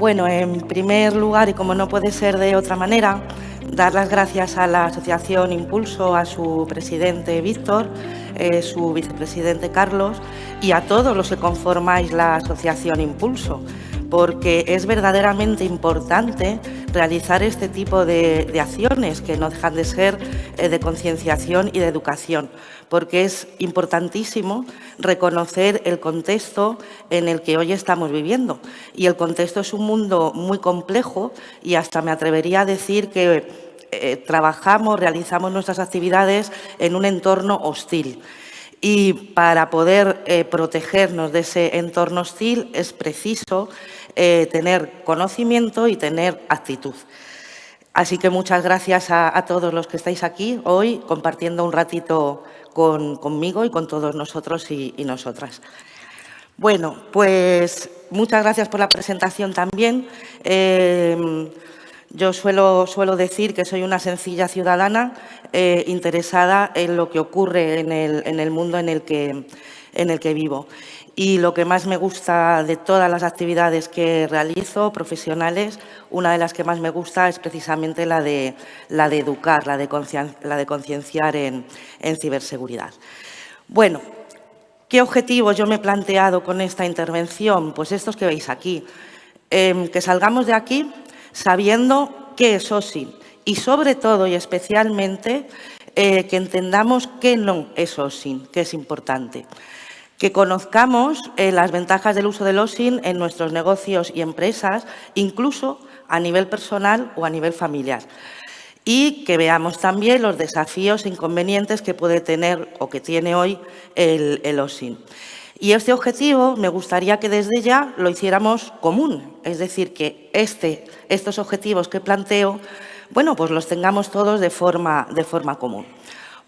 Bueno, en primer lugar, y como no puede ser de otra manera, dar las gracias a la Asociación Impulso, a su presidente Víctor, su vicepresidente Carlos y a todos los que conformáis la Asociación Impulso, porque es verdaderamente importante realizar este tipo de acciones que no dejan de ser de concienciación y de educación, porque es importantísimo reconocer el contexto en el que hoy estamos viviendo. Y el contexto es un mundo muy complejo y hasta me atrevería a decir que realizamos nuestras actividades en un entorno hostil. Y para poder protegernos de ese entorno hostil es preciso tener conocimiento y tener actitud. Así que muchas gracias a todos los que estáis aquí hoy compartiendo un ratito conmigo y con todos nosotros y nosotras. Bueno, pues muchas gracias por la presentación también. Yo suelo decir que soy una sencilla ciudadana interesada en lo que ocurre en el mundo en el que vivo. Y lo que más me gusta de todas las actividades que realizo, profesionales, una de las que más me gusta es precisamente la de educar, la de concienciar en ciberseguridad. Bueno, ¿qué objetivos yo me he planteado con esta intervención? Pues estos que veis aquí. Que salgamos de aquí sabiendo qué es OSINT y, sobre todo y especialmente, que entendamos qué no es OSINT, que es importante. Que conozcamos las ventajas del uso del OSINT en nuestros negocios y empresas, incluso a nivel personal o a nivel familiar. Y que veamos también los desafíos e inconvenientes que puede tener o que tiene hoy el OSINT. Y este objetivo me gustaría que desde ya lo hiciéramos común, es decir, que estos objetivos que planteo, bueno, pues los tengamos todos de forma común.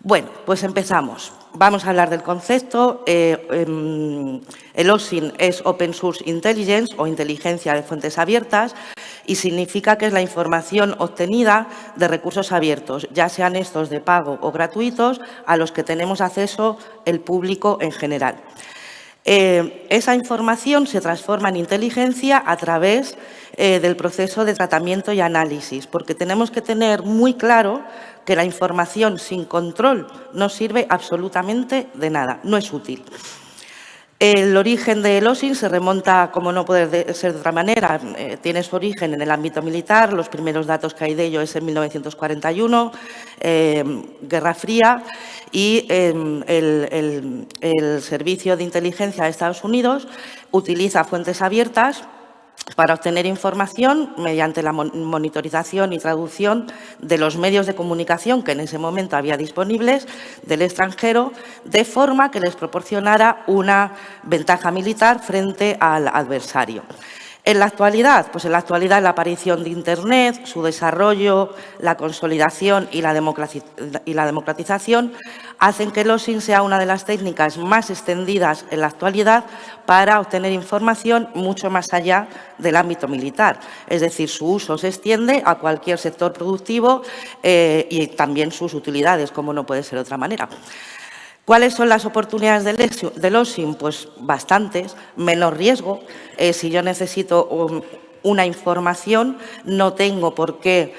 Bueno, pues empezamos. Vamos a hablar del concepto. El OSINT es Open Source Intelligence o inteligencia de fuentes abiertas y significa que es la información obtenida de recursos abiertos, ya sean estos de pago o gratuitos, a los que tenemos acceso el público en general. Esa información se transforma en inteligencia a través del proceso de tratamiento y análisis, porque tenemos que tener muy claro que la información sin control no sirve absolutamente de nada, no es útil. El origen del OSINT se remonta, como no puede ser de otra manera, tiene su origen en el ámbito militar. Los primeros datos que hay de ello es en 1941, Guerra Fría, y el Servicio de Inteligencia de Estados Unidos utiliza fuentes abiertas para obtener información mediante la monitorización y traducción de los medios de comunicación que en ese momento había disponibles del extranjero, de forma que les proporcionara una ventaja militar frente al adversario. En la actualidad, la aparición de Internet, su desarrollo, la consolidación y la democratización hacen que el OSINT sea una de las técnicas más extendidas en la actualidad para obtener información mucho más allá del ámbito militar. Es decir, su uso se extiende a cualquier sector productivo y también sus utilidades, como no puede ser de otra manera. ¿Cuáles son las oportunidades del OSINT? Pues bastantes. Menor riesgo. Si yo necesito una información, no tengo por qué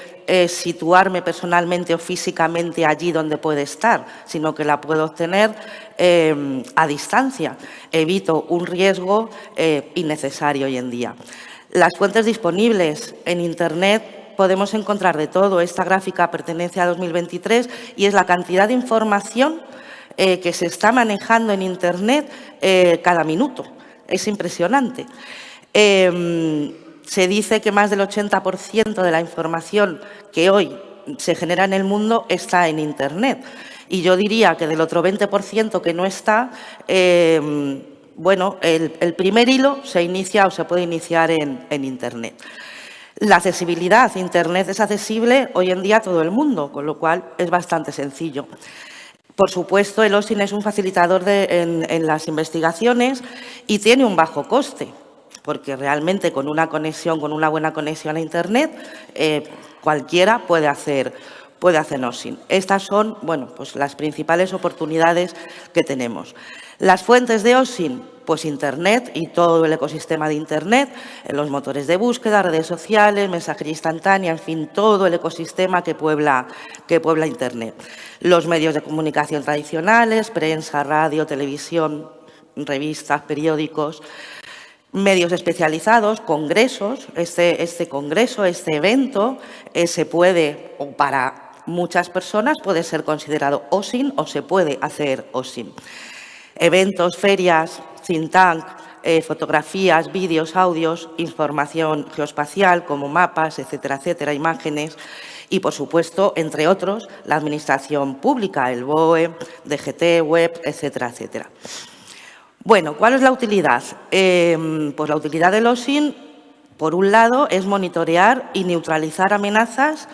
situarme personalmente o físicamente allí donde puede estar, sino que la puedo obtener a distancia. Evito un riesgo innecesario hoy en día. Las fuentes disponibles en Internet podemos encontrar de todo. Esta gráfica pertenece a 2023 y es la cantidad de información que se está manejando en Internet cada minuto. Es impresionante. Se dice que más del 80% de la información que hoy se genera en el mundo está en Internet. Y yo diría que del otro 20% que no está, bueno, el primer hilo se inicia o se puede iniciar en Internet. La accesibilidad. Internet es accesible hoy en día a todo el mundo, con lo cual es bastante sencillo. Por supuesto, el OSINT es un facilitador en las investigaciones y tiene un bajo coste, porque realmente con una buena conexión a Internet, cualquiera puede hacer OSINT. Estas son, bueno, pues las principales oportunidades que tenemos. Las fuentes de OSINT, pues Internet y todo el ecosistema de Internet, los motores de búsqueda, redes sociales, mensajería instantánea, en fin, todo el ecosistema que puebla Internet. Los medios de comunicación tradicionales, prensa, radio, televisión, revistas, periódicos, medios especializados, congresos. Este congreso, este evento, se puede, o para muchas personas, puede ser considerado OSINT o se puede hacer OSINT. Eventos, ferias, think tank, fotografías, vídeos, audios, información geoespacial como mapas, etcétera, etcétera, imágenes y, por supuesto, entre otros, la administración pública, el BOE, DGT, web, etcétera, etcétera. Bueno, ¿cuál es la utilidad? Pues la utilidad del OSINT, por un lado, es monitorear y neutralizar amenazas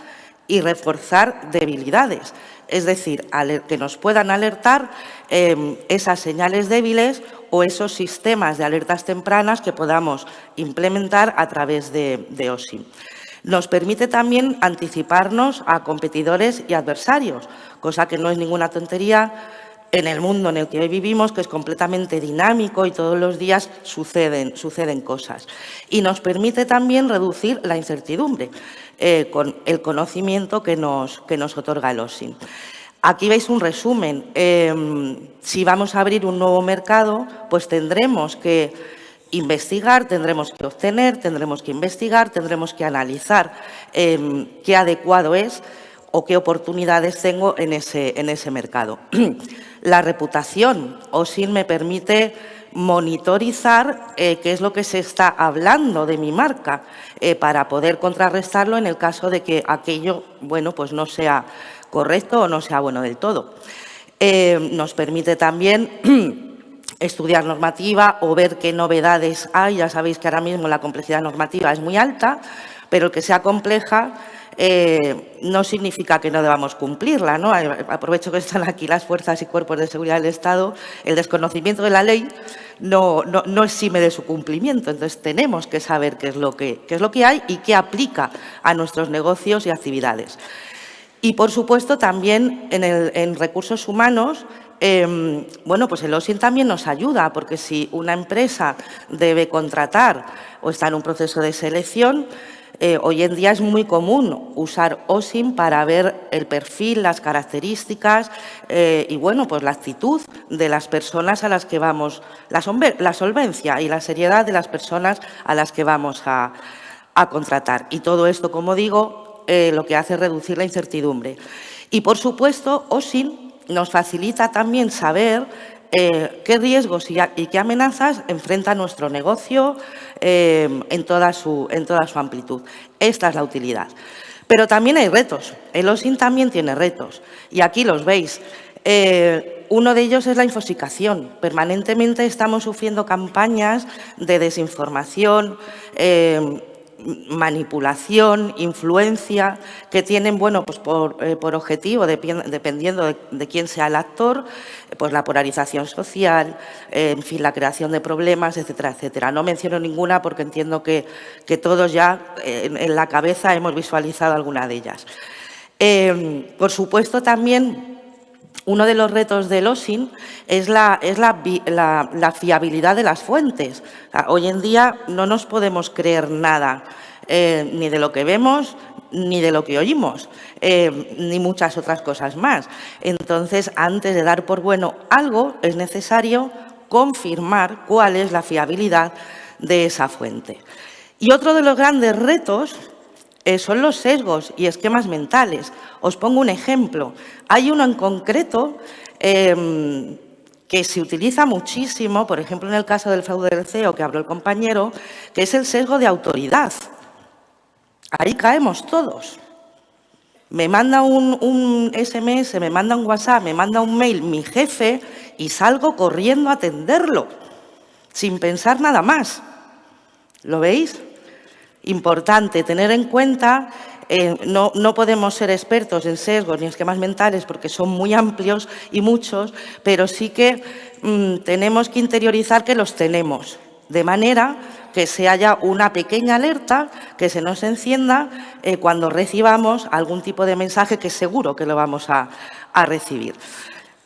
y reforzar debilidades. Es decir, que nos puedan alertar esas señales débiles o esos sistemas de alertas tempranas que podamos implementar a través de OSINT. Nos permite también anticiparnos a competidores y adversarios, cosa que no es ninguna tontería en el mundo en el que hoy vivimos, que es completamente dinámico y todos los días suceden cosas. Y nos permite también reducir la incertidumbre con el conocimiento que nos otorga el OSINT. Aquí veis un resumen. Si vamos a abrir un nuevo mercado, pues tendremos que investigar, tendremos que obtener, tendremos que investigar, tendremos que analizar qué adecuado es o qué oportunidades tengo en ese mercado. La reputación OSINT me permite monitorizar qué es lo que se está hablando de mi marca para poder contrarrestarlo en el caso de que aquello, bueno, pues no sea correcto o no sea bueno del todo. Nos permite también estudiar normativa o ver qué novedades hay. Ya sabéis que ahora mismo la complejidad normativa es muy alta, pero el que sea compleja no significa que no debamos cumplirla, ¿no? Aprovecho que están aquí las fuerzas y cuerpos de seguridad del Estado. El desconocimiento de la ley no exime de su cumplimiento. Entonces, tenemos que saber qué es lo que hay y qué aplica a nuestros negocios y actividades. Y, por supuesto, también en recursos humanos, bueno, pues el OSINT también nos ayuda, porque si una empresa debe contratar o está en un proceso de selección, hoy en día es muy común usar OSINT para ver el perfil, las características y, bueno, pues la actitud de las personas a las que vamos, la solvencia y la seriedad de las personas a las que vamos a contratar. Y todo esto, como digo, lo que hace es reducir la incertidumbre. Y, por supuesto, OSINT nos facilita también saber qué riesgos y qué amenazas enfrenta nuestro negocio en toda su amplitud. Esta es la utilidad. Pero también hay retos. El OSINT también tiene retos. Y aquí los veis. Uno de ellos es la infosicación. Permanentemente estamos sufriendo campañas de desinformación, manipulación, influencia, que tienen, bueno, pues por objetivo, dependiendo de quién sea el actor, pues la polarización social, en fin, la creación de problemas, etcétera, etcétera. No menciono ninguna porque entiendo que todos ya en la cabeza hemos visualizado alguna de ellas. Por supuesto, también uno de los retos del OSINT es la fiabilidad de las fuentes. O sea, hoy en día no nos podemos creer nada, ni de lo que vemos, ni de lo que oímos, ni muchas otras cosas más. Entonces, antes de dar por bueno algo, es necesario confirmar cuál es la fiabilidad de esa fuente. Y otro de los grandes retos son los sesgos y esquemas mentales. Os pongo un ejemplo. Hay uno en concreto que se utiliza muchísimo, por ejemplo, en el caso del fraude del CEO que habló el compañero, que es el sesgo de autoridad. Ahí caemos todos. Me manda un SMS, me manda un WhatsApp, me manda un mail mi jefe y salgo corriendo a atenderlo, sin pensar nada más. ¿Lo veis? Importante tener en cuenta, no podemos ser expertos en sesgos ni esquemas mentales porque son muy amplios y muchos, pero sí que tenemos que interiorizar que los tenemos, de manera que se haya una pequeña alerta que se nos encienda cuando recibamos algún tipo de mensaje que seguro que lo vamos a recibir.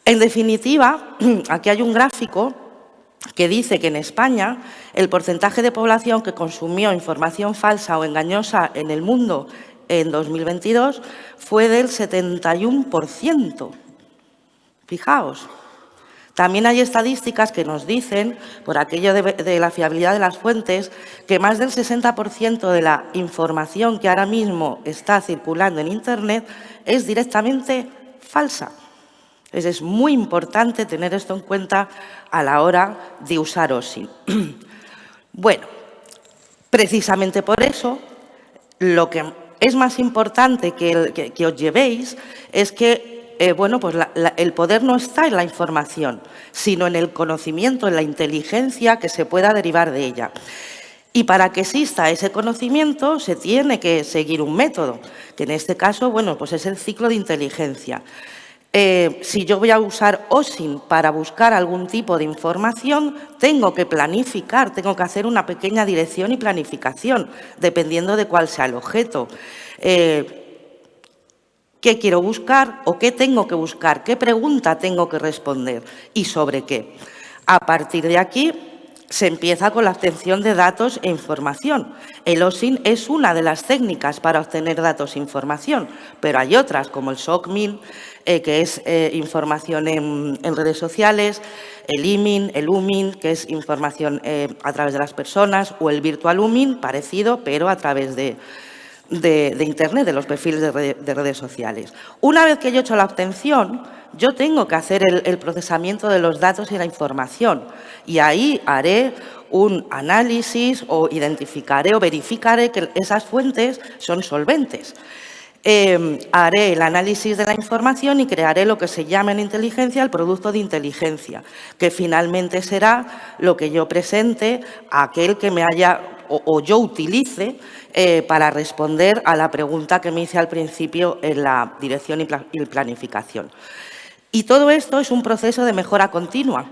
En definitiva, aquí hay un gráfico que dice que en España el porcentaje de población que consumió información falsa o engañosa en el mundo en 2022 fue del 71%. Fijaos. También hay estadísticas que nos dicen, por aquello de la fiabilidad de las fuentes, que más del 60% de la información que ahora mismo está circulando en Internet es directamente falsa. Entonces, es muy importante tener esto en cuenta a la hora de usar OSINT. Bueno, precisamente por eso, lo que es más importante que os llevéis es que pues el poder no está en la información, sino en el conocimiento, en la inteligencia que se pueda derivar de ella. Y para que exista ese conocimiento se tiene que seguir un método, que en este caso, bueno, pues es el ciclo de inteligencia. Si yo voy a usar OSINT para buscar algún tipo de información, tengo que planificar, tengo que hacer una pequeña dirección y planificación, dependiendo de cuál sea el objeto. ¿Qué quiero buscar o qué tengo que buscar? ¿Qué pregunta tengo que responder? ¿Y sobre qué? A partir de aquí se empieza con la obtención de datos e información. El OSINT es una de las técnicas para obtener datos e información, pero hay otras, como el SOCMIN, que es información en redes sociales, el IMIN, el UMIN, que es información a través de las personas, o el Virtual UMIN, parecido, pero a través de Internet, de los perfiles de redes sociales. Una vez que yo he hecho la obtención, yo tengo que hacer el procesamiento de los datos y la información, y ahí haré un análisis o identificaré o verificaré que esas fuentes son solventes. Haré el análisis de la información y crearé lo que se llama en inteligencia el producto de inteligencia, que finalmente será lo que yo presente a aquel que me haya o yo utilice para responder a la pregunta que me hice al principio en la dirección y planificación. Y todo esto es un proceso de mejora continua.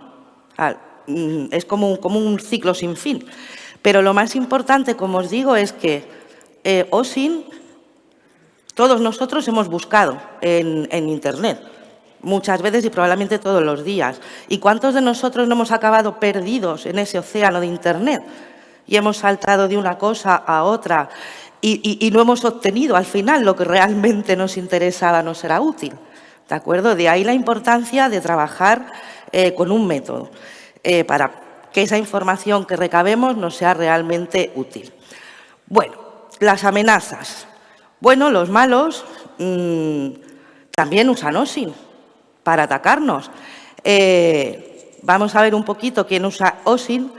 Es como un ciclo sin fin. Pero lo más importante, como os digo, es que OSINT, todos nosotros hemos buscado en Internet, muchas veces y probablemente todos los días. ¿Y cuántos de nosotros no hemos acabado perdidos en ese océano de Internet? Y hemos saltado de una cosa a otra y no hemos obtenido al final lo que realmente nos interesaba, nos era útil. ¿De acuerdo? De ahí la importancia de trabajar con un método para que esa información que recabemos nos sea realmente útil. Bueno, las amenazas. Bueno, los malos también usan OSINT para atacarnos. Vamos a ver un poquito quién usa OSINT.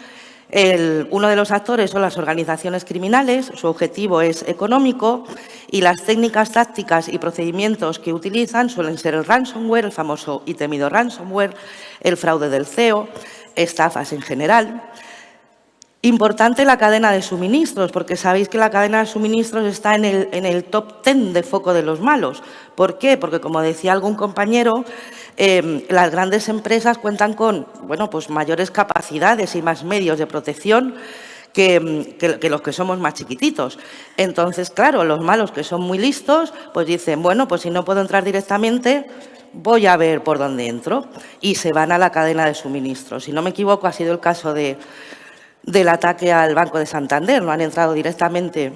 Uno de los actores son las organizaciones criminales, su objetivo es económico y las técnicas tácticas y procedimientos que utilizan suelen ser el ransomware, el famoso y temido ransomware, el fraude del CEO, estafas en general. Importante la cadena de suministros, porque sabéis que la cadena de suministros está en el top 10 de foco de los malos. ¿Por qué? Porque, como decía algún compañero, las grandes empresas cuentan con pues mayores capacidades y más medios de protección que los que somos más chiquititos. Entonces, claro, los malos que son muy listos, pues dicen, bueno, pues si no puedo entrar directamente, voy a ver por dónde entro. Y se van a la cadena de suministros. Si no me equivoco, ha sido el caso del ataque al Banco de Santander. No han entrado directamente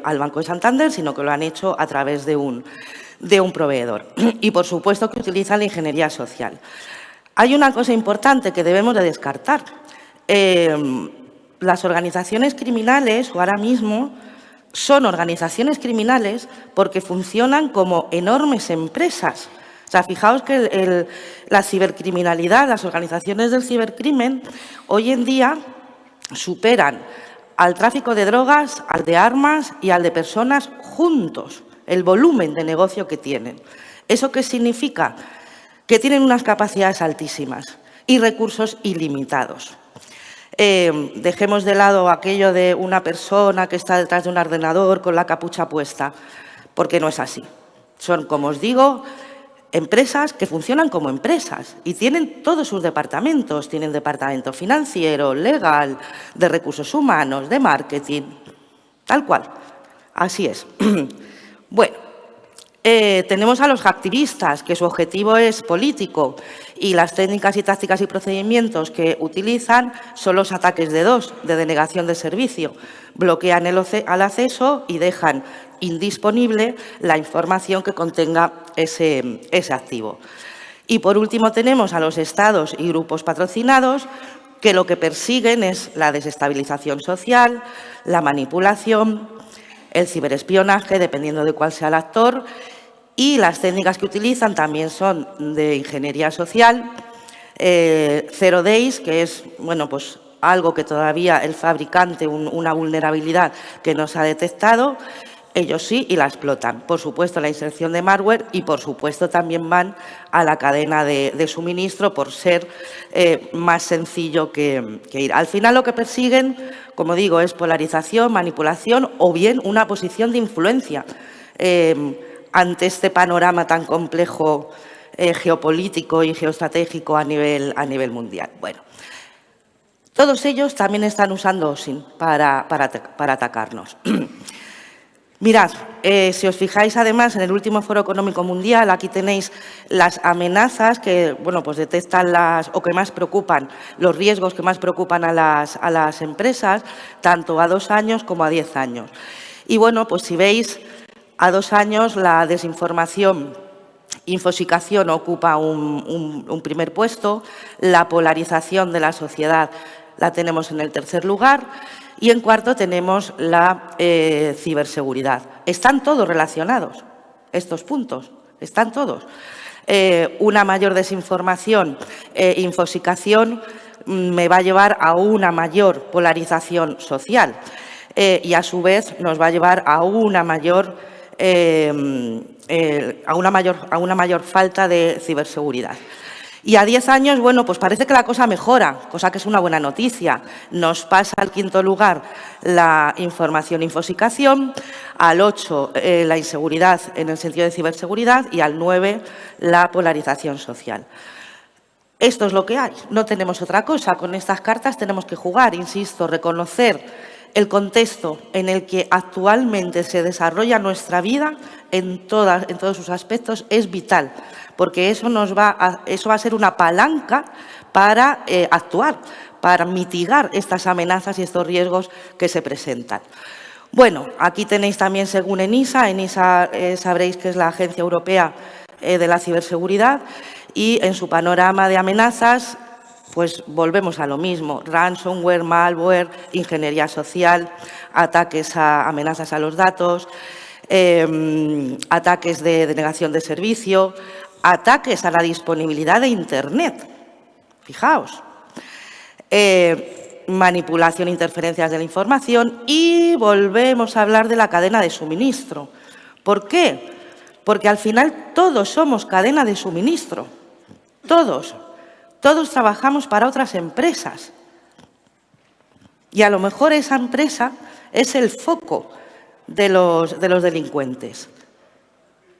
al Banco de Santander, sino que lo han hecho a través de un proveedor. Y, por supuesto, que utilizan la ingeniería social. Hay una cosa importante que debemos de descartar. Las organizaciones criminales, o ahora mismo, son organizaciones criminales porque funcionan como enormes empresas. O sea, fijaos que la cibercriminalidad, las organizaciones del cibercrimen, hoy en día superan al tráfico de drogas, al de armas y al de personas juntos, el volumen de negocio que tienen. ¿Eso qué significa? Que tienen unas capacidades altísimas y recursos ilimitados. Dejemos de lado aquello de una persona que está detrás de un ordenador con la capucha puesta, porque no es así. Son, como os digo, empresas que funcionan como empresas y tienen todos sus departamentos. Tienen departamento financiero, legal, de recursos humanos, de marketing, tal cual. Así es. Bueno, Tenemos a los hacktivistas, que su objetivo es político, y las técnicas y tácticas y procedimientos que utilizan son los ataques de denegación de servicio. Bloquean al acceso y dejan indisponible la información que contenga ese activo. Y, por último, tenemos a los estados y grupos patrocinados, que lo que persiguen es la desestabilización social, la manipulación, el ciberespionaje, dependiendo de cuál sea el actor, y las técnicas que utilizan también son de ingeniería social, Zero Days, que es pues algo que todavía el fabricante, una vulnerabilidad que no se ha detectado, ellos sí, y la explotan. Por supuesto, la inserción de malware y, por supuesto, también van a la cadena de suministro por ser más sencillo que ir. Al final, lo que persiguen, como digo, es polarización, manipulación o bien una posición de influencia ante este panorama tan complejo geopolítico y geoestratégico a nivel mundial. Bueno, todos ellos también están usando OSINT para atacarnos. Mirad, si os fijáis además en el último Foro Económico Mundial, aquí tenéis las amenazas que pues detectan o que más preocupan, los riesgos que más preocupan a las empresas, tanto a 2 años como a 10 años. Y pues si veis, a 2 años la desinformación, infosicación ocupa un primer puesto, la polarización de la sociedad la tenemos en el tercer lugar y en cuarto tenemos la ciberseguridad. Están todos relacionados, estos puntos, están todos. Una mayor desinformación, infosicación, me va a llevar a una mayor polarización social y a su vez nos va a llevar a una mayor falta de ciberseguridad. Y a 10 años, pues parece que la cosa mejora, cosa que es una buena noticia. Nos pasa al 5º lugar la información e infosicación, al 8 la inseguridad en el sentido de ciberseguridad y al 9 la polarización social. Esto es lo que hay, no tenemos otra cosa. Con estas cartas tenemos que jugar, insisto, reconocer el contexto en el que actualmente se desarrolla nuestra vida en todos sus aspectos es vital, porque eso va a ser una palanca para actuar, para mitigar estas amenazas y estos riesgos que se presentan. Bueno, aquí tenéis también, según ENISA sabréis que es la Agencia Europea de la Ciberseguridad, y en su panorama de amenazas pues volvemos a lo mismo: ransomware, malware, ingeniería social, ataques a amenazas a los datos, ataques de denegación de servicio, ataques a la disponibilidad de Internet. Fijaos. Manipulación e interferencias de la información y volvemos a hablar de la cadena de suministro. ¿Por qué? Porque al final todos somos cadena de suministro. Todos trabajamos para otras empresas y a lo mejor esa empresa es el foco de los delincuentes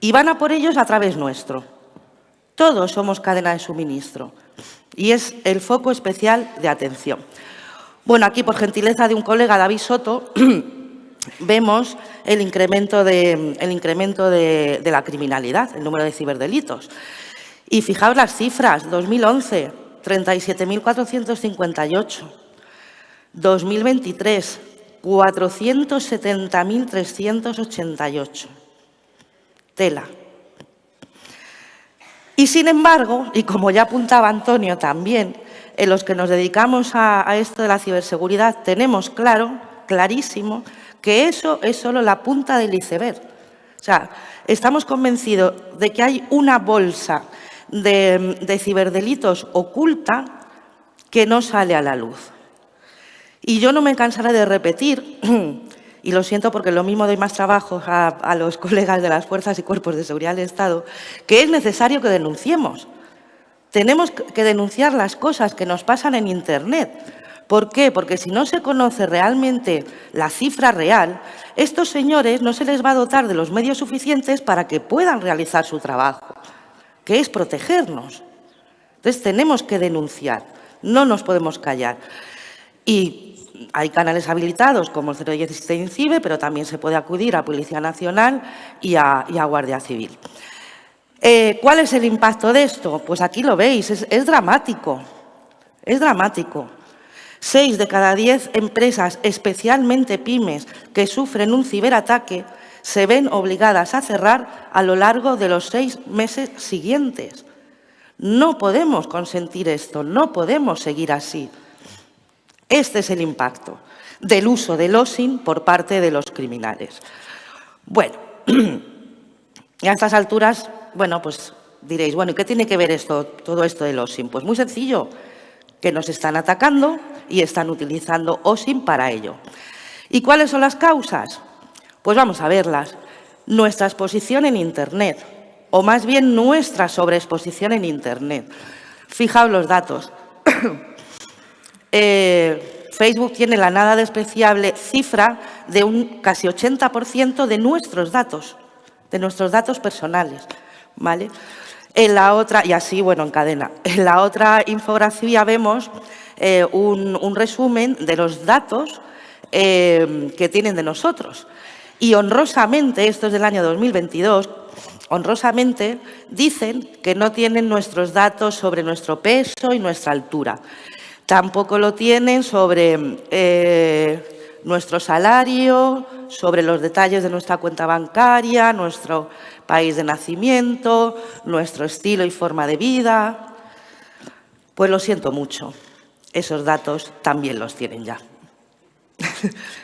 y van a por ellos a través nuestro. Todos somos cadena de suministro y es el foco especial de atención. Bueno, aquí por gentileza de un colega, David Soto, vemos el incremento de la criminalidad, el número de ciberdelitos. Y fijaos las cifras: 2011, 37.458. 2023, 470.388. Tela. Y sin embargo, y como ya apuntaba Antonio también, en los que nos dedicamos a esto de la ciberseguridad, tenemos clarísimo, que eso es solo la punta del iceberg. O sea, estamos convencidos de que hay una bolsa de ciberdelitos oculta que no sale a la luz. Y yo no me cansaré de repetir, y lo siento porque lo mismo doy más trabajo a los colegas de las fuerzas y cuerpos de seguridad del Estado, que es necesario que denunciemos. Tenemos que denunciar las cosas que nos pasan en Internet. ¿Por qué? Porque si no se conoce realmente la cifra real, estos señores no se les va a dotar de los medios suficientes para que puedan realizar su trabajo, que es protegernos. Entonces tenemos que denunciar, no nos podemos callar. Y hay canales habilitados como el 017 INCIBE, pero también se puede acudir a Policía Nacional y a Guardia Civil. ¿Cuál es el impacto de esto? Pues aquí lo veis, es dramático, es dramático. 6 de cada 10 empresas, especialmente pymes, que sufren un ciberataque, se ven obligadas a cerrar a lo largo de los 6 meses siguientes. No podemos consentir esto, no podemos seguir así. Este es el impacto del uso del OSINT por parte de los criminales. Bueno, y a estas alturas, bueno, pues diréis, bueno, ¿y qué tiene que ver todo esto del OSINT? Pues muy sencillo, que nos están atacando y están utilizando OSINT para ello. ¿Y cuáles son las causas? Pues vamos a verlas. Nuestra exposición en Internet, o más bien nuestra sobreexposición en Internet. Fijaos los datos. Facebook tiene la nada despreciable cifra de un casi 80% de nuestros datos personales, ¿vale? En la otra, y así, bueno, en cadena. En la otra infografía vemos un resumen de los datos que tienen de nosotros. Y honrosamente, esto es del año 2022, honrosamente dicen que no tienen nuestros datos sobre nuestro peso y nuestra altura. Tampoco lo tienen sobre nuestro salario, sobre los detalles de nuestra cuenta bancaria, nuestro país de nacimiento, nuestro estilo y forma de vida. Pues lo siento mucho, esos datos también los tienen ya.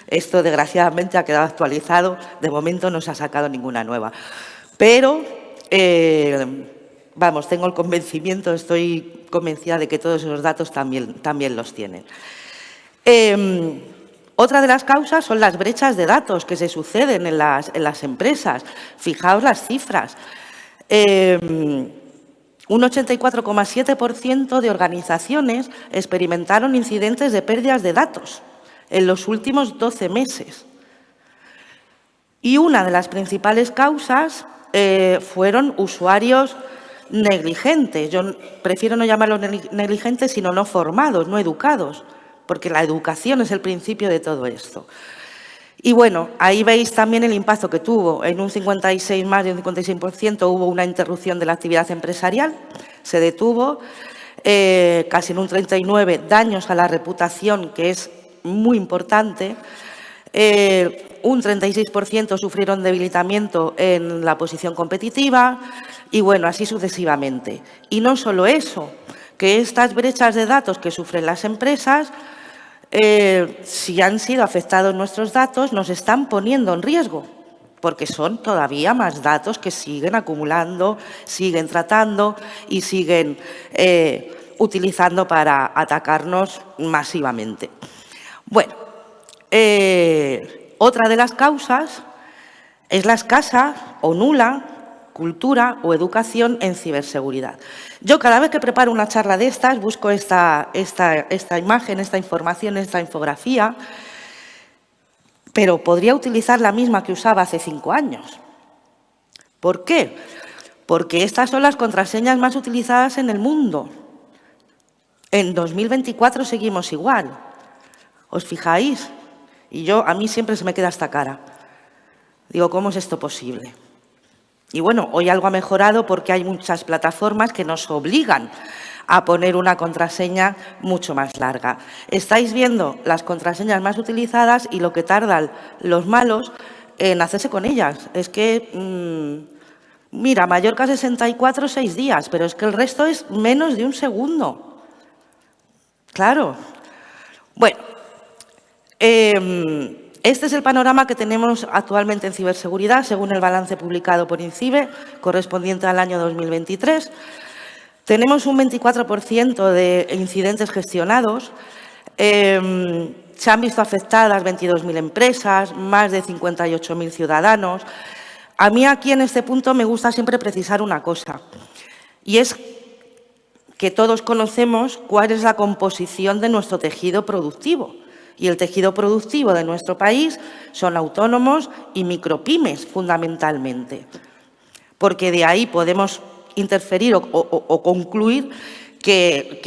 Esto, desgraciadamente, ha quedado actualizado. De momento no se ha sacado ninguna nueva. Pero, vamos, tengo el convencimiento, estoy convencida de que todos esos datos también los tienen. Otra de las causas son las brechas de datos que se suceden en las empresas. Fijaos las cifras. Un 84,7% de organizaciones experimentaron incidentes de pérdidas de datos en los últimos 12 meses. Y una de las principales causas fueron usuarios negligentes. Yo prefiero no llamarlos negligentes, sino no formados, no educados, porque la educación es el principio de todo esto. Y bueno, ahí veis también el impacto que tuvo. En un 56, más de un 56%, hubo una interrupción de la actividad empresarial, se detuvo, casi en un 39%, daños a la reputación, que es muy importante. Un 36% sufrieron debilitamiento en la posición competitiva y, bueno, así sucesivamente. Y no solo eso, que estas brechas de datos que sufren las empresas, si han sido afectados nuestros datos, nos están poniendo en riesgo, porque son todavía más datos que siguen acumulando, siguen tratando y siguen utilizando para atacarnos masivamente. Bueno, otra de las causas es la escasa o nula cultura o educación en ciberseguridad. Yo cada vez que preparo una charla de estas busco esta imagen, esta información, esta infografía, pero podría utilizar la misma que usaba hace 5 años. ¿Por qué? Porque estas son las contraseñas más utilizadas en el mundo. En 2024 seguimos igual. ¿Os fijáis? Y a mí siempre se me queda esta cara. Digo, ¿cómo es esto posible? Y bueno, hoy algo ha mejorado porque hay muchas plataformas que nos obligan a poner una contraseña mucho más larga. Estáis viendo las contraseñas más utilizadas y lo que tardan los malos en hacerse con ellas. Es que, mira, Mallorca 64, 6 días, pero es que el resto es menos de un segundo. Claro. Bueno, este es el panorama que tenemos actualmente en ciberseguridad, según el balance publicado por INCIBE, correspondiente al año 2023. Tenemos un 24% de incidentes gestionados. Se han visto afectadas 22.000 empresas, más de 58.000 ciudadanos. A mí aquí, en este punto, me gusta siempre precisar una cosa, y es que todos conocemos cuál es la composición de nuestro tejido productivo. Y el tejido productivo de nuestro país son autónomos y micropymes, fundamentalmente. Porque de ahí podemos interferir o concluir que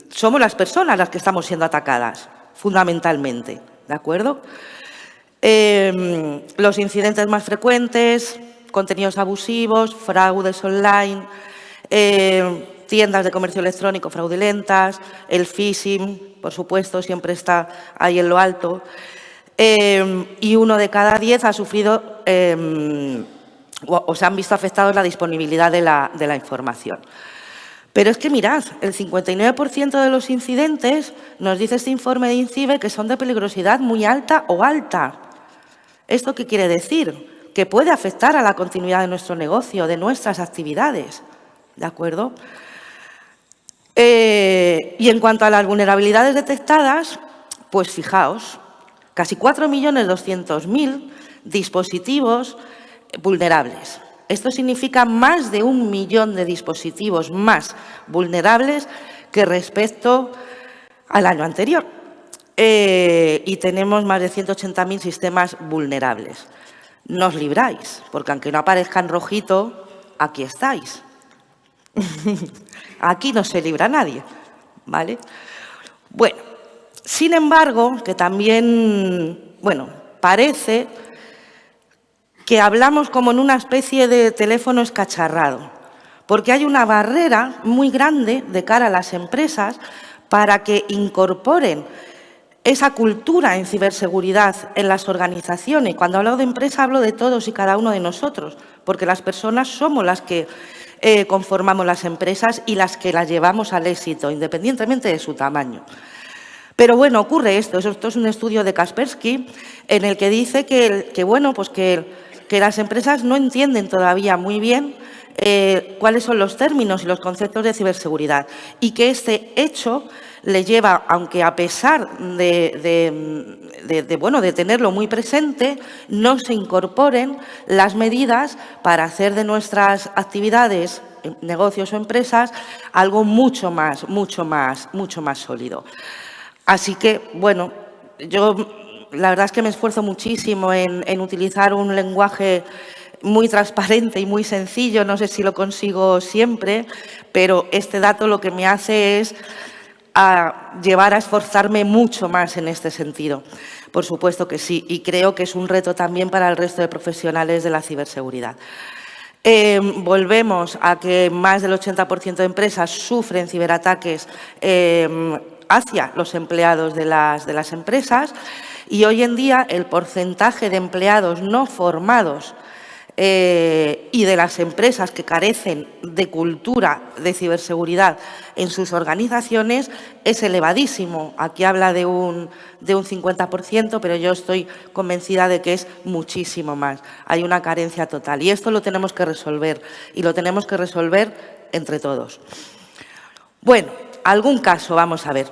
somos las personas las que estamos siendo atacadas. fundamentalmente, ¿de acuerdo? Los incidentes más frecuentes, contenidos abusivos, fraudes online, tiendas de comercio electrónico fraudulentas, el phishing, por supuesto, siempre está ahí en lo alto. Y 1 de cada 10 ha sufrido o se han visto afectados la disponibilidad de la información. Pero es que mirad, el 59% de los incidentes, nos dice este informe de INCIBE, que son de peligrosidad muy alta o alta. ¿Esto qué quiere decir? Que puede afectar a la continuidad de nuestro negocio, de nuestras actividades. ¿De acuerdo? Y en cuanto a las vulnerabilidades detectadas, pues fijaos, casi 4.200.000 dispositivos vulnerables. Esto significa más de 1 millón de dispositivos más vulnerables que respecto al año anterior. Y tenemos más de 180.000 sistemas vulnerables. No os libráis, porque aunque no aparezca en rojito, aquí estáis. Aquí no se libra nadie, ¿vale? Bueno, sin embargo, que también, bueno, parece que hablamos como en una especie de teléfono escacharrado, porque hay una barrera muy grande de cara a las empresas para que incorporen esa cultura en ciberseguridad en las organizaciones. Cuando hablo de empresa, hablo de todos y cada uno de nosotros, porque las personas somos las que conformamos las empresas y las que las llevamos al éxito, independientemente de su tamaño. Pero bueno, ocurre esto es un estudio de Kaspersky en el que dice que las empresas no entienden todavía muy bien cuáles son los términos y los conceptos de ciberseguridad y que este hecho le lleva, aunque a pesar de tenerlo muy presente, no se incorporen las medidas para hacer de nuestras actividades, negocios o empresas, algo mucho más sólido. Así que, bueno, yo la verdad es que me esfuerzo muchísimo en utilizar un lenguaje muy transparente y muy sencillo. No sé si lo consigo siempre, pero este dato lo que me hace es llevar a esforzarme mucho más en este sentido. Por supuesto que sí, y creo que es un reto también para el resto de profesionales de la ciberseguridad. Volvemos a que más del 80% de empresas sufren ciberataques hacia los empleados de las empresas y hoy en día el porcentaje de empleados no formados y de las empresas que carecen de cultura de ciberseguridad en sus organizaciones es elevadísimo. Aquí habla de un 50%, pero yo estoy convencida de que es muchísimo más. Hay una carencia total y esto lo tenemos que resolver y lo tenemos que resolver entre todos. Bueno, algún caso, vamos a ver.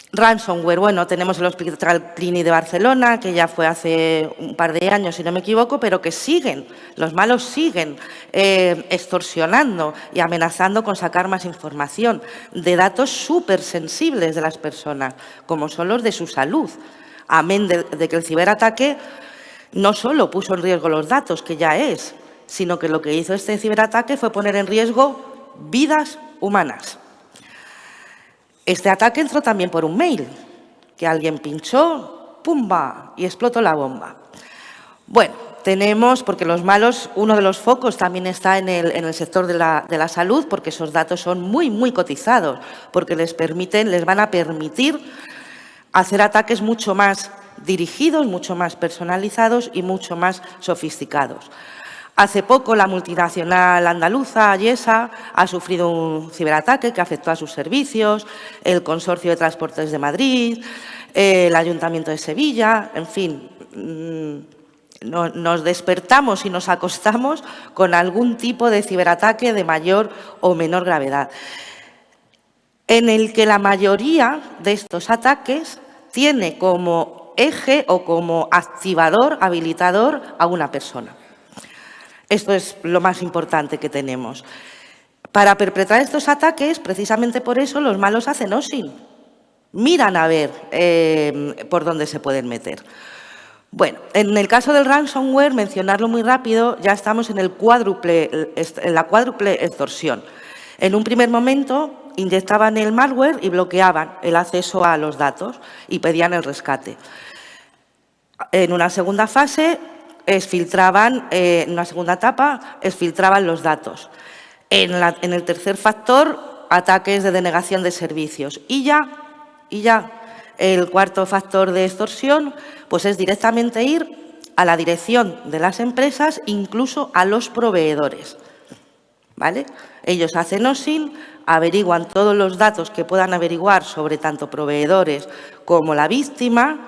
Ransomware, bueno, tenemos el Hospital Clínic de Barcelona, que ya fue hace un par de años, si no me equivoco, pero que los malos siguen extorsionando y amenazando con sacar más información de datos súper sensibles de las personas, como son los de su salud. Amén de que el ciberataque no solo puso en riesgo los datos, que ya es, sino que lo que hizo este ciberataque fue poner en riesgo vidas humanas. Este ataque entró también por un mail, que alguien pinchó, ¡pumba!, y explotó la bomba. Bueno, tenemos, porque los malos, uno de los focos también está en el sector de la salud, porque esos datos son muy, muy cotizados, porque les van a permitir hacer ataques mucho más dirigidos, mucho más personalizados y mucho más sofisticados. Hace poco la multinacional andaluza, Ayesa, ha sufrido un ciberataque que afectó a sus servicios, el Consorcio de Transportes de Madrid, el Ayuntamiento de Sevilla, en fin, nos despertamos y nos acostamos con algún tipo de ciberataque de mayor o menor gravedad, en el que la mayoría de estos ataques tiene como eje o como activador, habilitador a una persona. Esto es lo más importante que tenemos. Para perpetrar estos ataques, precisamente por eso, los malos hacen OSINT. Miran a ver por dónde se pueden meter. Bueno, en el caso del ransomware, mencionarlo muy rápido, ya estamos en la cuádruple extorsión. En un primer momento inyectaban el malware y bloqueaban el acceso a los datos y pedían el rescate. En una segunda fase, en una segunda etapa, exfiltraban los datos. En el tercer factor, ataques de denegación de servicios. Y ya el cuarto factor de extorsión, pues es directamente ir a la dirección de las empresas, incluso a los proveedores, ¿vale? Ellos hacen OSINT, averiguan todos los datos que puedan averiguar sobre tanto proveedores como la víctima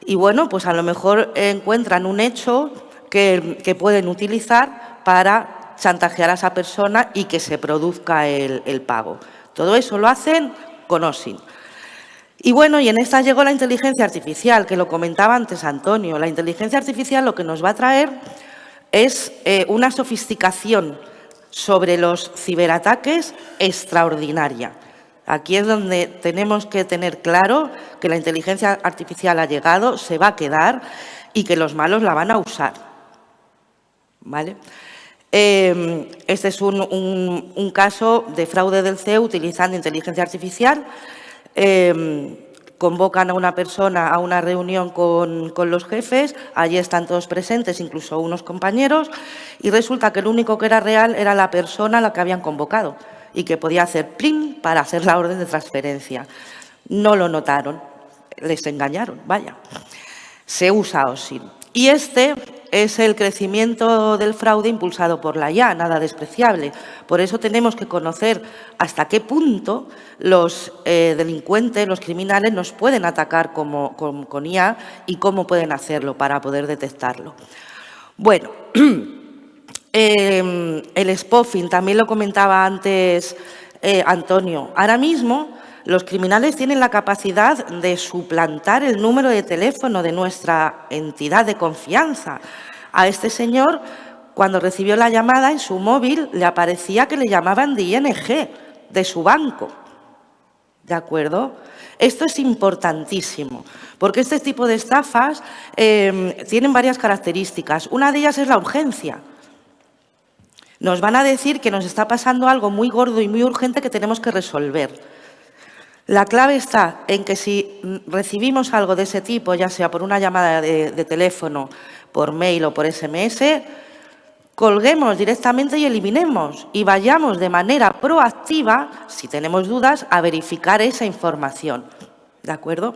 y, bueno, pues a lo mejor encuentran un hecho que pueden utilizar para chantajear a esa persona y que se produzca el pago. Todo eso lo hacen con OSINT. Y bueno, y en esta llegó la inteligencia artificial, que lo comentaba antes Antonio. La inteligencia artificial lo que nos va a traer es una sofisticación sobre los ciberataques extraordinaria. Aquí es donde tenemos que tener claro que la inteligencia artificial ha llegado, se va a quedar y que los malos la van a usar, ¿vale? Este es un caso de fraude del CEU utilizando inteligencia artificial. Convocan a una persona a una reunión con los jefes, allí están todos presentes, incluso unos compañeros, y resulta que el único que era real era la persona a la que habían convocado y que podía hacer plin para hacer la orden de transferencia. No lo notaron, les engañaron, vaya. Se usa OSINT. Y este es el crecimiento del fraude impulsado por la IA, nada despreciable. Por eso tenemos que conocer hasta qué punto los delincuentes, los criminales, nos pueden atacar con IA y cómo pueden hacerlo para poder detectarlo. Bueno, el spoofing, también lo comentaba antes Antonio. Ahora mismo los criminales tienen la capacidad de suplantar el número de teléfono de nuestra entidad de confianza. A este señor, cuando recibió la llamada en su móvil, le aparecía que le llamaban de ING, de su banco. ¿De acuerdo? Esto es importantísimo, porque este tipo de estafas tienen varias características. Una de ellas es la urgencia. Nos van a decir que nos está pasando algo muy gordo y muy urgente que tenemos que resolver. La clave está en que si recibimos algo de ese tipo, ya sea por una llamada de teléfono, por mail o por SMS, colguemos directamente y eliminemos y vayamos de manera proactiva, si tenemos dudas, a verificar esa información. ¿De acuerdo?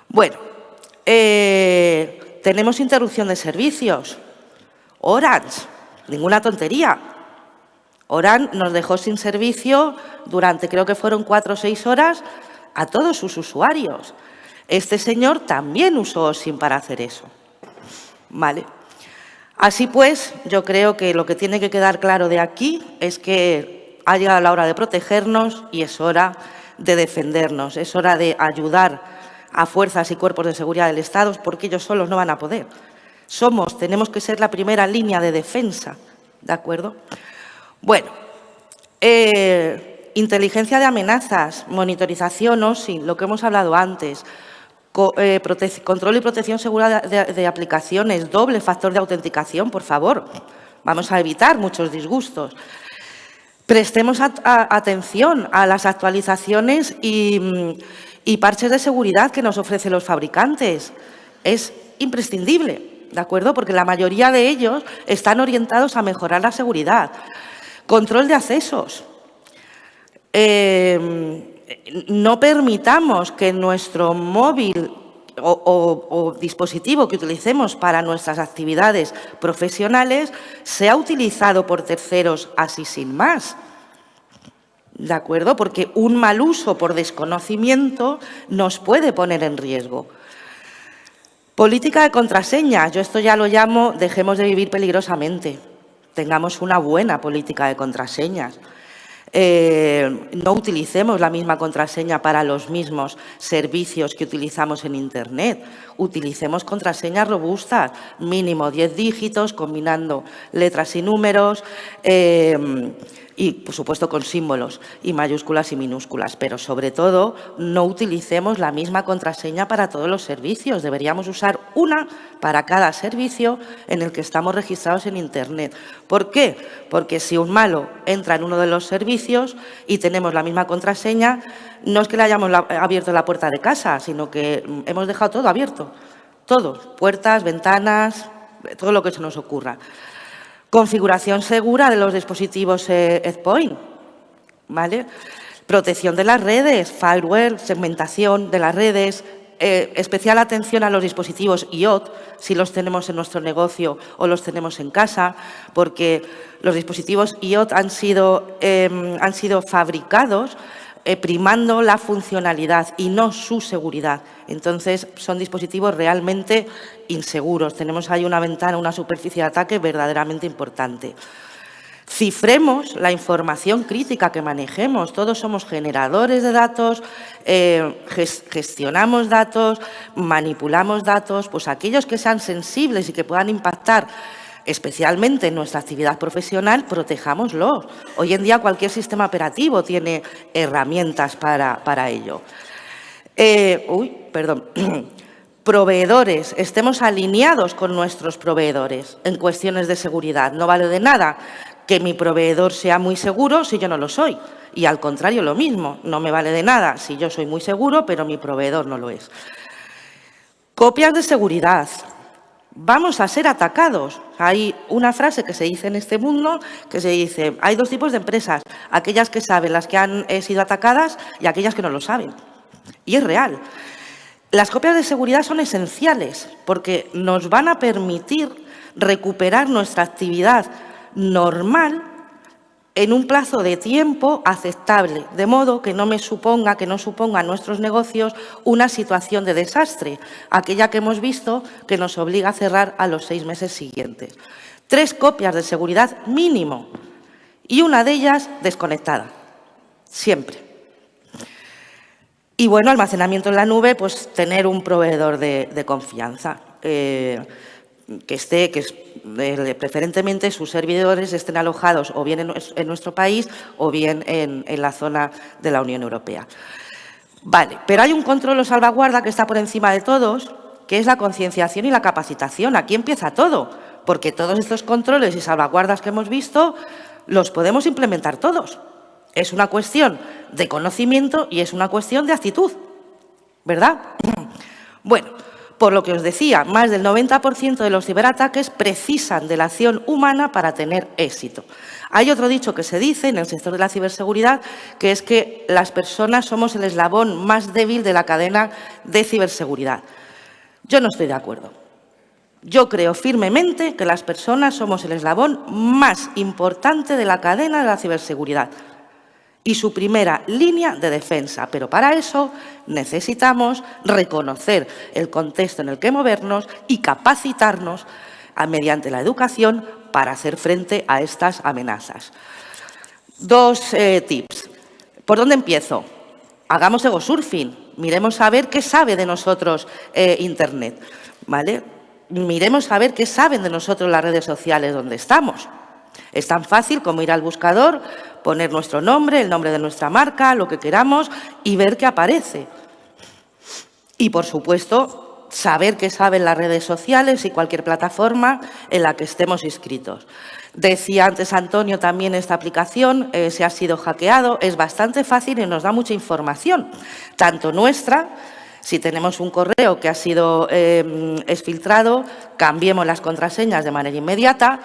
Bueno, tenemos interrupción de servicios. Orange, ninguna tontería. Orange nos dejó sin servicio durante, creo que fueron 4 o 6 horas, a todos sus usuarios. Este señor también usó OSINT para hacer eso. ¿Vale? Así pues, yo creo que lo que tiene que quedar claro de aquí es que ha llegado la hora de protegernos y es hora de defendernos. Es hora de ayudar a fuerzas y cuerpos de seguridad del Estado porque ellos solos no van a poder. Tenemos que ser la primera línea de defensa. ¿De acuerdo? Bueno, inteligencia de amenazas, monitorización, OSINT, lo que hemos hablado antes, control y protección segura de aplicaciones, doble factor de autenticación, por favor. Vamos a evitar muchos disgustos. Prestemos atención a las actualizaciones y parches de seguridad que nos ofrecen los fabricantes. Es imprescindible, ¿de acuerdo? Porque la mayoría de ellos están orientados a mejorar la seguridad. Control de accesos. No permitamos que nuestro móvil o dispositivo que utilicemos para nuestras actividades profesionales sea utilizado por terceros así sin más. ¿De acuerdo? Porque un mal uso por desconocimiento nos puede poner en riesgo. Política de contraseñas. Yo esto ya lo llamo dejemos de vivir peligrosamente. Tengamos una buena política de contraseñas. No utilicemos la misma contraseña para los mismos servicios que utilizamos en Internet. Utilicemos contraseñas robustas, mínimo 10 dígitos, combinando letras y números, Y, por supuesto, con símbolos y mayúsculas y minúsculas, pero sobre todo no utilicemos la misma contraseña para todos los servicios. Deberíamos usar una para cada servicio en el que estamos registrados en Internet. ¿Por qué? Porque si un malo entra en uno de los servicios y tenemos la misma contraseña, no es que le hayamos abierto la puerta de casa, sino que hemos dejado todo abierto. Todo, puertas, ventanas, todo lo que se nos ocurra. Configuración segura de los dispositivos Endpoint, ¿vale? Protección de las redes, firewall, segmentación de las redes, especial atención a los dispositivos IoT, si los tenemos en nuestro negocio o los tenemos en casa, porque los dispositivos IoT han sido fabricados primando la funcionalidad y no su seguridad. Entonces, son dispositivos realmente inseguros. Tenemos ahí una ventana, una superficie de ataque verdaderamente importante. Cifremos la información crítica que manejemos. Todos somos generadores de datos, gestionamos datos, manipulamos datos. Pues aquellos que sean sensibles y que puedan impactar especialmente en nuestra actividad profesional, protejámoslo. Hoy en día cualquier sistema operativo tiene herramientas para ello. Proveedores, estemos alineados con nuestros proveedores en cuestiones de seguridad. No vale de nada que mi proveedor sea muy seguro si yo no lo soy. Y al contrario, lo mismo. No me vale de nada si yo soy muy seguro, pero mi proveedor no lo es. Copias de seguridad. Vamos a ser atacados. Hay una frase que se dice en este mundo que se dice, hay dos tipos de empresas, aquellas que saben, las que han sido atacadas y aquellas que no lo saben. Y es real. Las copias de seguridad son esenciales porque nos van a permitir recuperar nuestra actividad normal en un plazo de tiempo aceptable, de modo que no suponga a nuestros negocios una situación de desastre, aquella que hemos visto que nos obliga a cerrar a los 6 meses siguientes. 3 copias de seguridad mínimo y una de ellas desconectada, siempre. Y bueno, almacenamiento en la nube, pues tener un proveedor de confianza, preferentemente sus servidores estén alojados o bien en nuestro país o bien en la zona de la Unión Europea. Vale, pero hay un control o salvaguarda que está por encima de todos, que es la concienciación y la capacitación. Aquí empieza todo, porque todos estos controles y salvaguardas que hemos visto los podemos implementar todos. Es una cuestión de conocimiento y es una cuestión de actitud, ¿verdad? Bueno, por lo que os decía, más del 90% de los ciberataques precisan de la acción humana para tener éxito. Hay otro dicho que se dice en el sector de la ciberseguridad, que es que las personas somos el eslabón más débil de la cadena de ciberseguridad. Yo no estoy de acuerdo. Yo creo firmemente que las personas somos el eslabón más importante de la cadena de la ciberseguridad y su primera línea de defensa. Pero para eso necesitamos reconocer el contexto en el que movernos y capacitarnos mediante la educación para hacer frente a estas amenazas. 2 tips. ¿Por dónde empiezo? Hagamos ego surfing. Miremos a ver qué sabe de nosotros Internet, ¿vale? Miremos a ver qué saben de nosotros las redes sociales donde estamos. Es tan fácil como ir al buscador, poner nuestro nombre, el nombre de nuestra marca, lo que queramos y ver qué aparece. Y, por supuesto, saber qué saben las redes sociales y cualquier plataforma en la que estemos inscritos. Decía antes Antonio también esta aplicación, se ha sido hackeado, es bastante fácil y nos da mucha información, tanto nuestra. Si tenemos un correo que ha sido exfiltrado, cambiemos las contraseñas de manera inmediata,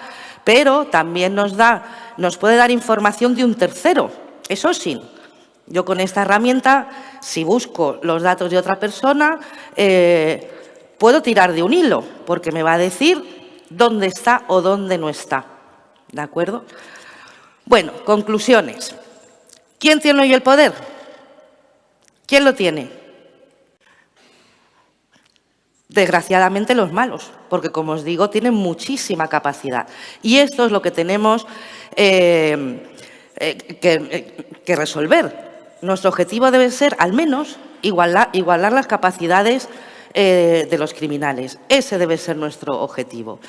pero también nos puede dar información de un tercero. Eso sí, yo con esta herramienta, si busco los datos de otra persona, puedo tirar de un hilo, porque me va a decir dónde está o dónde no está. ¿De acuerdo? Bueno, conclusiones. ¿Quién tiene hoy el poder? ¿Quién lo tiene? Desgraciadamente los malos, porque, como os digo, tienen muchísima capacidad. Y esto es lo que tenemos que resolver. Nuestro objetivo debe ser, al menos, igualar las capacidades de los criminales. Ese debe ser nuestro objetivo.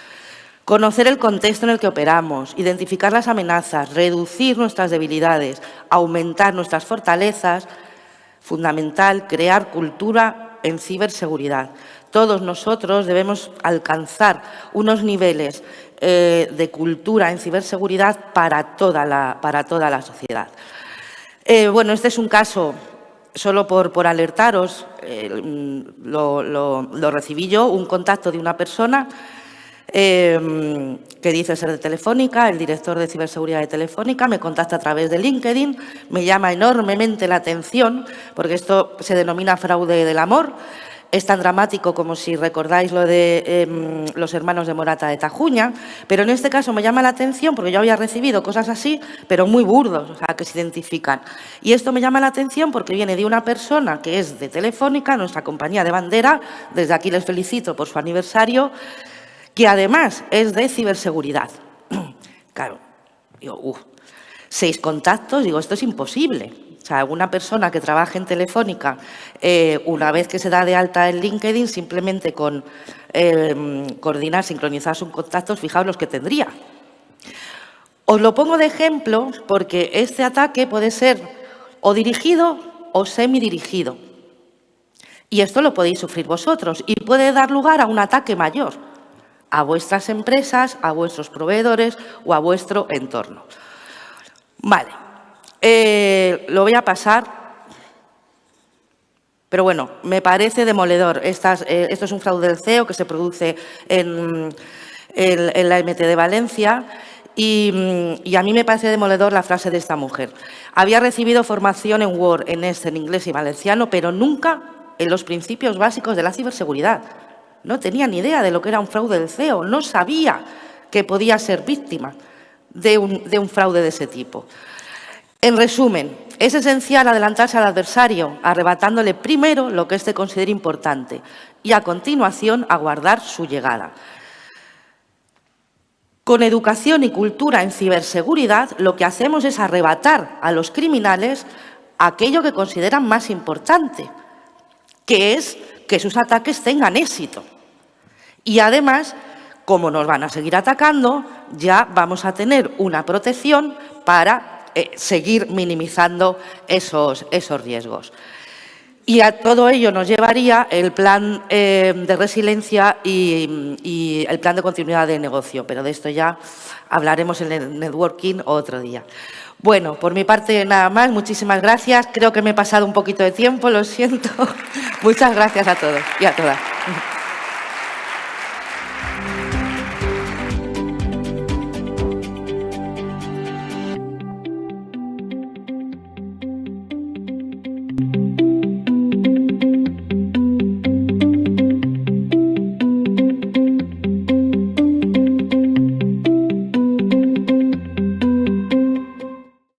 Conocer el contexto en el que operamos, identificar las amenazas, reducir nuestras debilidades, aumentar nuestras fortalezas. Fundamental, crear cultura en ciberseguridad. Todos nosotros debemos alcanzar unos niveles de cultura en ciberseguridad para toda la sociedad. Bueno, este es un caso, solo por alertaros, lo recibí yo, un contacto de una persona que dice ser de Telefónica, el director de ciberseguridad de Telefónica, me contacta a través de LinkedIn, me llama enormemente la atención, porque esto se denomina fraude del amor. Es tan dramático como si recordáis lo de los hermanos de Morata de Tajuña, pero en este caso me llama la atención porque yo había recibido cosas así, pero muy burdos, o sea, que se identifican. Y esto me llama la atención porque viene de una persona que es de Telefónica, nuestra compañía de bandera, desde aquí les felicito por su aniversario, que además es de ciberseguridad. Claro, digo, 6 contactos, digo, esto es imposible. O sea, una persona que trabaje en Telefónica, una vez que se da de alta en LinkedIn, simplemente con coordinar, sincronizar sus contactos, fijaos los que tendría. Os lo pongo de ejemplo porque este ataque puede ser o dirigido o semidirigido. Y esto lo podéis sufrir vosotros y puede dar lugar a un ataque mayor a vuestras empresas, a vuestros proveedores o a vuestro entorno. Vale, lo voy a pasar, pero bueno, me parece demoledor. Esto es un fraude del CEO que se produce en la MT de Valencia y a mí me parece demoledor la frase de esta mujer. Había recibido formación en Word, en Excel, en inglés y valenciano, pero nunca en los principios básicos de la ciberseguridad. No tenía ni idea de lo que era un fraude del CEO, no sabía que podía ser víctima de un fraude de ese tipo. En resumen, es esencial adelantarse al adversario, arrebatándole primero lo que éste considere importante y a continuación aguardar su llegada. Con educación y cultura en ciberseguridad, lo que hacemos es arrebatar a los criminales aquello que consideran más importante, que es que sus ataques tengan éxito. Y además, como nos van a seguir atacando, ya vamos a tener una protección para seguir minimizando esos riesgos. Y a todo ello nos llevaría el plan de resiliencia y el plan de continuidad de negocio, pero de esto ya hablaremos en el networking otro día. Bueno, por mi parte nada más, muchísimas gracias. Creo que me he pasado un poquito de tiempo, lo siento. Muchas gracias a todos y a todas.